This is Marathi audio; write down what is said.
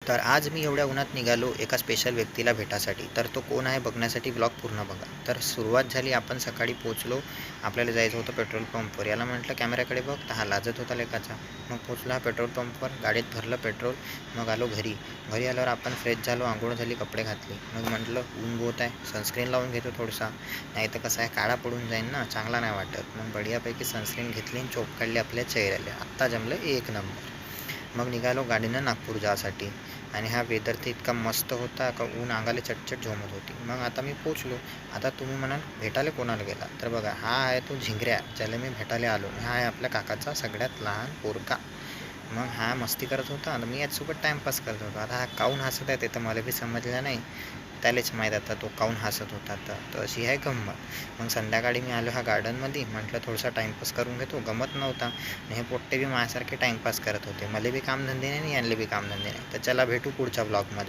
तर आज मी एवढ्या उन्हात निघालो एका स्पेशल व्यक्तीला भेटासाठी. तर तो कोण आहे बघण्यासाठी व्लॉग पूर्ण बघा. तर सुरुवात झाली, आपण सकाळी पोहोचलो. आपल्याला जायचं होतं पेट्रोल पंपवर. याला म्हटलं कॅमेऱ्याकडे बघ, तर हा लाजत होता लेकाचा. मग पोहोचलो हा पेट्रोल पंपवर, गाडीत भरलं पेट्रोल. मग आलो घरी. घरी आल्यावर आपण फ्रेश झालो, अंघोळ झाली, कपडे घातले. मग म्हटलं ऊन बहुत आहे, सनस्क्रीन लावून घेतो थोडासा. नाही तर कसं आहे, काळा पडून जाईन ना, चांगला नाही वाटत. मग बढियापैकी सनस्क्रीन घेतली आणि चोप काढली आपल्या चेहऱ्याला. आत्ता जमलं एक नंबर. मग निघालो गाडीनं नागपूर जायसाठी. आणि हा वेदर तर इतका मस्त होता का ऊन अंगाला चटचट झोमत होती. मग आता मी पोचलो. आता तुम्ही म्हणाल भेटायला कोणाला गेला, तर बघा हा आहे तो झिंगऱ्या, ज्याला मी भेटायला आलो. हा आहे आपल्या काकाचा सगळ्यात लहान पोरगा. मग हा मस्ती करत होता आणि मी याचसोबत टाईमपास करत होतो. आता हा काहून हसत आहे ते तर मला बी समजलं नाही. त्यालाच माहीत आता तो काहून हसत होता. तर अशी आहे गंमत. मग संध्याकाळी मी आलो ह्या गार्डनमध्ये. म्हटलं थोडासा टाईमपास करून घेतो, गमत नव्हता. आणि हे पोट्टे बी माझ्यासारखे टाईमपास करत होते. मला बी कामधंदे नाही आणि यांना बी कामधंदे नाही. तर चला भेटू पुढच्या ब्लॉगमध्ये.